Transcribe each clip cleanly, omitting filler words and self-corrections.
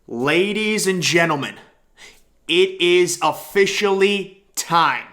Ladies and gentlemen, it is officially time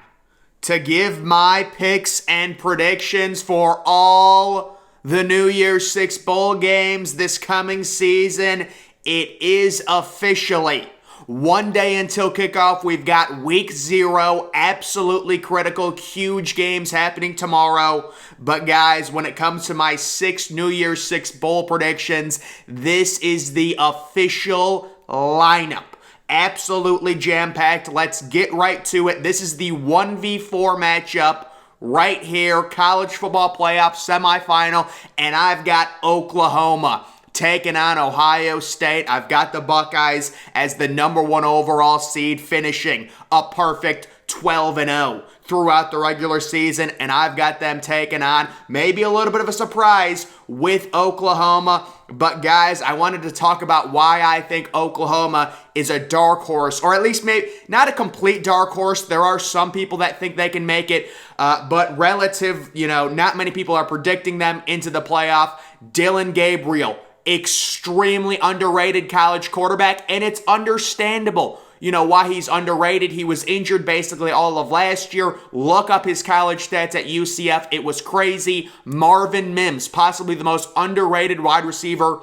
to give my picks and predictions for all the New Year's Six bowl games this coming season. It is officially one day until kickoff. We've got week 0, absolutely critical, huge games happening tomorrow. But guys, when it comes to my 6 New Year's Six bowl predictions, this is the official lineup. Absolutely jam-packed. Let's get right to it. This is the 1v4 matchup right here, college football playoff semifinal, and I've got Oklahoma taking on Ohio State. I've got the Buckeyes as the number 1 overall seed, finishing a perfect 12-0 throughout the regular season, and I've got them taking on maybe a little bit of a surprise with Oklahoma. But guys, I wanted to talk about why I think Oklahoma is a dark horse, or at least maybe not a complete dark horse. There are some people that think they can make it, but relative, not many people are predicting them into the playoff. Dillon Gabriel, extremely underrated college quarterback, and it's understandable. Why he's underrated. He was injured basically all of last year. Look up his college stats at UCF. It was crazy. Marvin Mims, possibly the most underrated wide receiver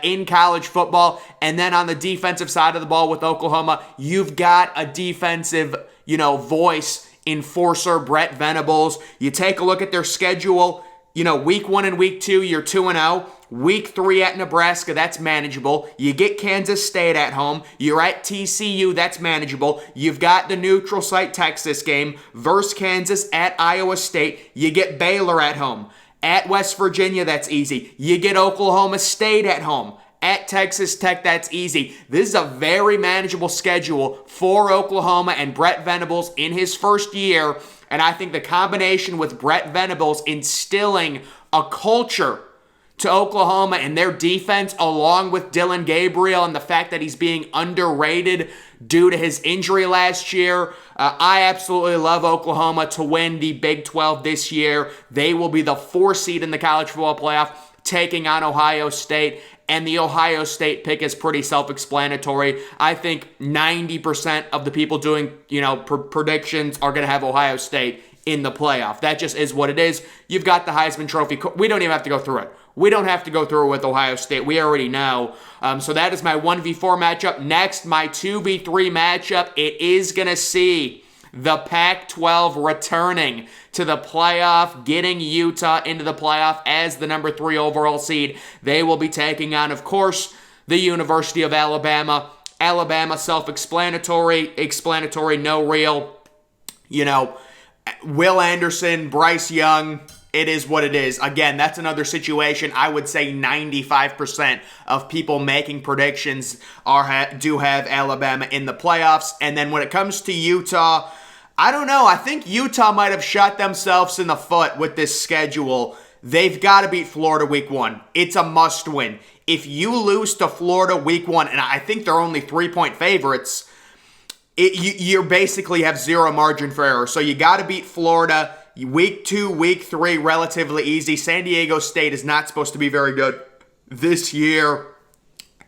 in college football. And then on the defensive side of the ball with Oklahoma, you've got a defensive, voice enforcer, Brett Venables. You take a look at their schedule. Week 1 and week 2, you're 2-0. Week 3 at Nebraska, that's manageable. You get Kansas State at home. You're at TCU, that's manageable. You've got the neutral site Texas game versus Kansas, at Iowa State. You get Baylor at home. At West Virginia, that's easy. You get Oklahoma State at home. At Texas Tech, that's easy. This is a very manageable schedule for Oklahoma and Brett Venables in his first year. And I think the combination with Brett Venables instilling a culture to Oklahoma and their defense, along with Dillon Gabriel and the fact that he's being underrated due to his injury last year, I absolutely love Oklahoma to win the Big 12 this year. They will be the 4 seed in the college football playoff, taking on Ohio State. And the Ohio State pick is pretty self-explanatory. I think 90% of the people doing, predictions are going to have Ohio State in the playoff. That just is what it is. You've got the Heisman Trophy. We don't even have to go through it. We don't have to go through it with Ohio State. We already know. So that is my 1v4 matchup. Next, my 2v3 matchup. It is going to see the Pac-12 returning to the playoff, getting Utah into the playoff as the number 3 overall seed. They will be taking on, of course, the University of Alabama. Alabama, self-explanatory, no real, Will Anderson, Bryce Young. It is what it is. Again, that's another situation. I would say 95% of people making predictions do have Alabama in the playoffs. And then when it comes to Utah, I don't know. I think Utah might have shot themselves in the foot with this schedule. They've got to beat Florida week 1. It's a must win. If you lose to Florida week 1, and I think they're only 3-point favorites, you basically have 0 margin for error. So you got to beat Florida. Week 2, week 3, relatively easy. San Diego State is not supposed to be very good this year.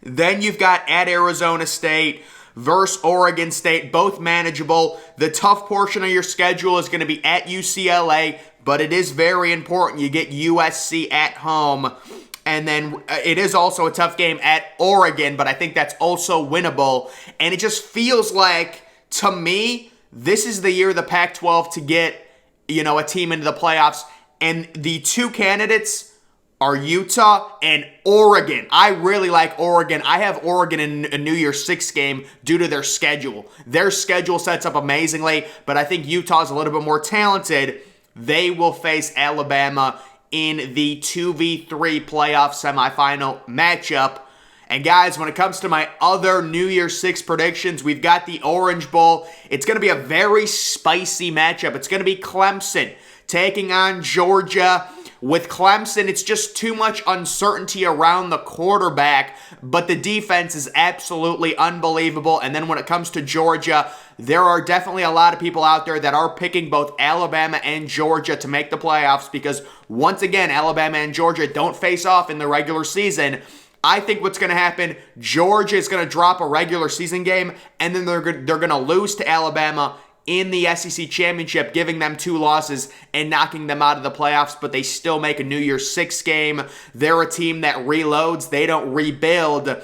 Then you've got at Arizona State versus Oregon State, both manageable. The tough portion of your schedule is going to be at UCLA, but it is very important. You get USC at home. And then it is also a tough game at Oregon, but I think that's also winnable. And it just feels like, to me, this is the year of the Pac-12 to get a team into the playoffs. And the 2 candidates are Utah and Oregon. I really like Oregon. I have Oregon in a New Year's Six game due to their schedule. Their schedule sets up amazingly, but I think Utah is a little bit more talented. They will face Alabama in the 2v3 playoff semifinal matchup. And guys, when it comes to my other New Year's Six predictions, we've got the Orange Bowl. It's going to be a very spicy matchup. It's going to be Clemson taking on Georgia. With Clemson, it's just too much uncertainty around the quarterback, but the defense is absolutely unbelievable. And then when it comes to Georgia, there are definitely a lot of people out there that are picking both Alabama and Georgia to make the playoffs because, once again, Alabama and Georgia don't face off in the regular season. I think what's going to happen, Georgia is going to drop a regular season game, and then they're going to lose to Alabama in the SEC Championship, giving them 2 losses and knocking them out of the playoffs, but they still make a New Year's 6 game. They're a team that reloads. They don't rebuild.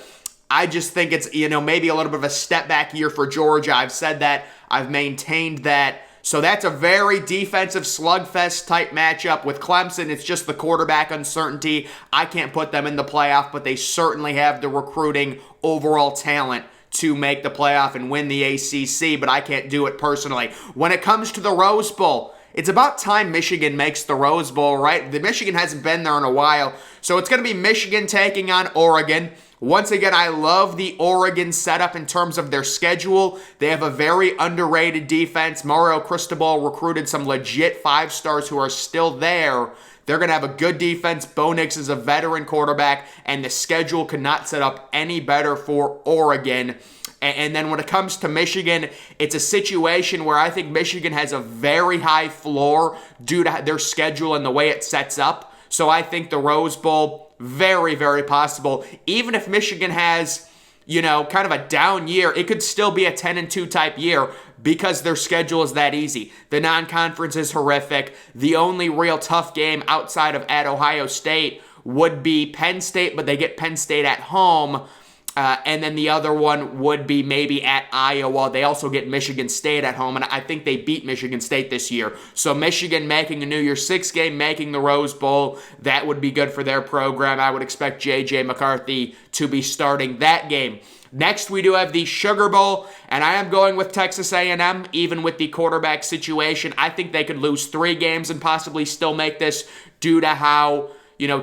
I just think it's, maybe a little bit of a step back year for Georgia. I've said that. I've maintained that. So that's a very defensive slugfest type matchup. With Clemson, it's just the quarterback uncertainty. I can't put them in the playoff, but they certainly have the recruiting overall talent to make the playoff and win the ACC, but I can't do it personally. When it comes to the Rose Bowl, it's about time Michigan makes the Rose Bowl, right? The Michigan hasn't been there in a while, so it's going to be Michigan taking on Oregon. Once again, I love the Oregon setup in terms of their schedule. They have a very underrated defense. Mario Cristobal recruited some legit 5-stars who are still there. They're going to have a good defense. Bo Nix is a veteran quarterback, and the schedule could not set up any better for Oregon. And then when it comes to Michigan, it's a situation where I think Michigan has a very high floor due to their schedule and the way it sets up. So I think the Rose Bowl, very, very possible. Even if Michigan has, kind of a down year, it could still be a 10-2 type year because their schedule is that easy. The non-conference is horrific. The only real tough game outside of at Ohio State would be Penn State, but they get Penn State at home. And then the other one would be maybe at Iowa. They also get Michigan State at home, and I think they beat Michigan State this year. So Michigan making a New Year's 6 game, making the Rose Bowl, that would be good for their program. I would expect J.J. McCarthy to be starting that game. Next, we do have the Sugar Bowl, and I am going with Texas A&M, even with the quarterback situation. I think they could lose 3 games and possibly still make this due to how,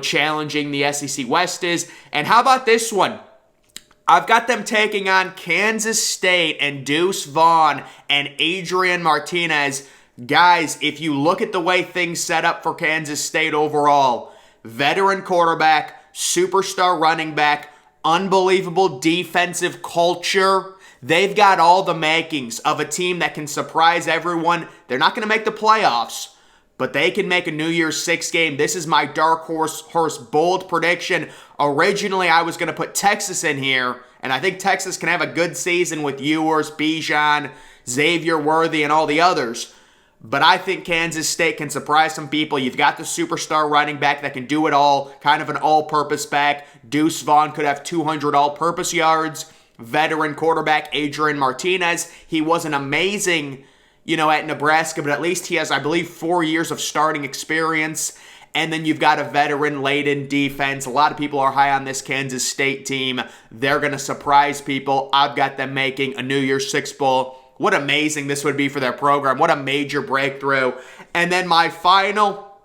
challenging the SEC West is. And how about this one? I've got them taking on Kansas State and Deuce Vaughn and Adrian Martinez. Guys, if you look at the way things set up for Kansas State overall, veteran quarterback, superstar running back, unbelievable defensive culture. They've got all the makings of a team that can surprise everyone. They're not going to make the playoffs, but they can make a New Year's 6 game. This is my dark horse bold prediction. Originally, I was going to put Texas in here, and I think Texas can have a good season with Ewers, Bijan, Xavier Worthy, and all the others. But I think Kansas State can surprise some people. You've got the superstar running back that can do it all, kind of an all-purpose back. Deuce Vaughn could have 200 all-purpose yards. Veteran quarterback Adrian Martinez, he wasn't amazing, at Nebraska, but at least he has, I believe, 4 years of starting experience. And then you've got a veteran-laden defense. A lot of people are high on this Kansas State team. They're going to surprise people. I've got them making a New Year's 6 bowl. What amazing this would be for their program. What a major breakthrough. And then my final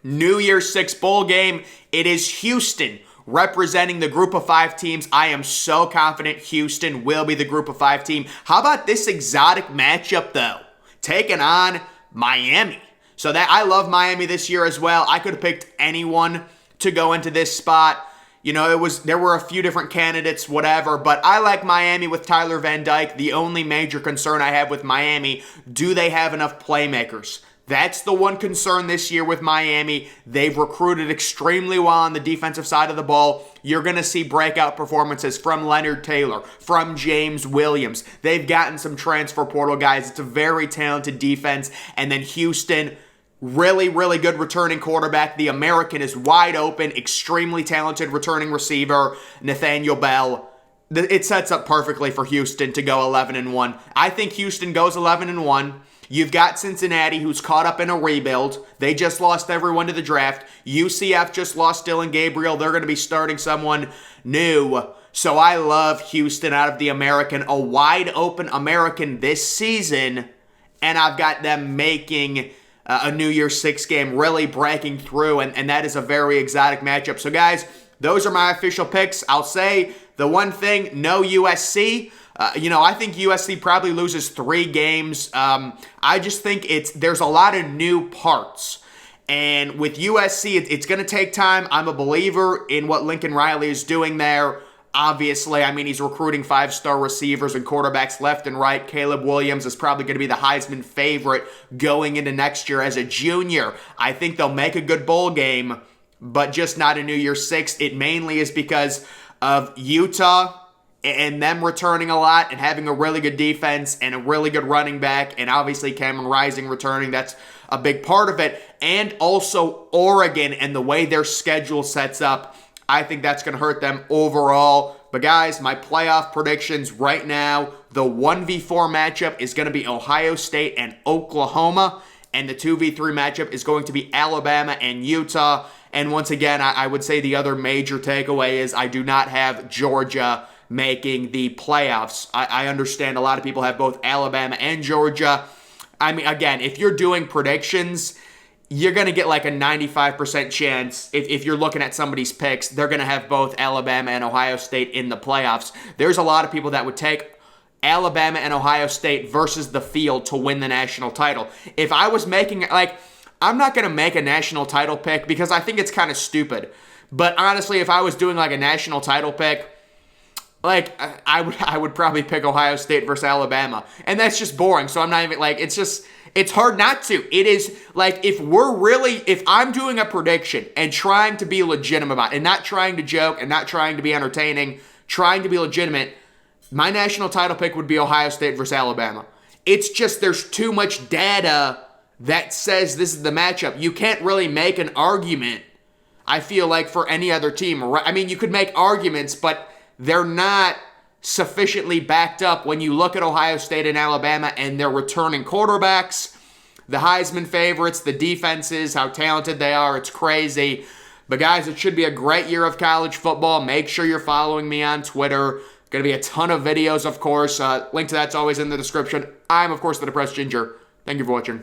New Year's 6 bowl game, it is Houston representing the group of 5 teams. I am so confident Houston will be the group of 5 team. How about this exotic matchup, though? Taking on Miami. So that I love Miami this year as well. I could have picked anyone to go into this spot. There were a few different candidates, whatever, but I like Miami with Tyler Van Dyke. The only major concern I have with Miami, do they have enough playmakers? That's the one concern this year with Miami. They've recruited extremely well on the defensive side of the ball. You're going to see breakout performances from Leonard Taylor, from James Williams. They've gotten some transfer portal guys. It's a very talented defense. And then Houston, really, really good returning quarterback. The American is wide open, extremely talented returning receiver, Nathaniel Bell. It sets up perfectly for Houston to go 11-1. I think Houston goes 11-1. You've got Cincinnati, who's caught up in a rebuild. They just lost everyone to the draft. UCF just lost Dylan Gabriel. They're going to be starting someone new. So I love Houston out of the American, a wide open American this season. And I've got them making a New Year's 6 game, really breaking through. And that is a very exotic matchup. So guys, those are my official picks. I'll say the one thing, no USC. I think USC probably loses 3 games. I just think there's a lot of new parts. And with USC, it's going to take time. I'm a believer in what Lincoln Riley is doing there. Obviously, I mean, he's recruiting 5-star receivers and quarterbacks left and right. Caleb Williams is probably going to be the Heisman favorite going into next year as a junior. I think they'll make a good bowl game, but just not a New Year's Six. It mainly is because of Utah and them returning a lot and having a really good defense and a really good running back, and obviously Cameron Rising returning. That's a big part of it. And also Oregon and the way their schedule sets up. I think that's going to hurt them overall. But guys, my playoff predictions right now, the 1v4 matchup is going to be Ohio State and Oklahoma, and the 2v3 matchup is going to be Alabama and Utah. And once again, I would say the other major takeaway is I do not have Georgia making the playoffs. I understand a lot of people have both Alabama and Georgia. I mean, again, if you're doing predictions, you're going to get like a 95% chance if you're looking at somebody's picks, they're going to have both Alabama and Ohio State in the playoffs. There's a lot of people that would take Alabama and Ohio State versus the field to win the national title. If I was making, like, I'm not going to make a national title pick because I think it's kind of stupid. But honestly, if I was doing like a national title pick, like, I would probably pick Ohio State versus Alabama. And that's just boring. So I'm not even, like, it's hard not to. It is, like, if I'm doing a prediction and trying to be legitimate about it, and not trying to joke and not trying to be entertaining, trying to be legitimate, my national title pick would be Ohio State versus Alabama. It's just there's too much data that says this is the matchup. You can't really make an argument, I feel like, for any other team. I mean, you could make arguments, but they're not sufficiently backed up when you look at Ohio State and Alabama and their returning quarterbacks, the Heisman favorites, the defenses, how talented they are. It's crazy. But guys, it should be a great year of college football. Make sure you're following me on Twitter. Going to be a ton of videos, of course. Link to that's always in the description. I'm, of course, the Depressed Ginger. Thank you for watching.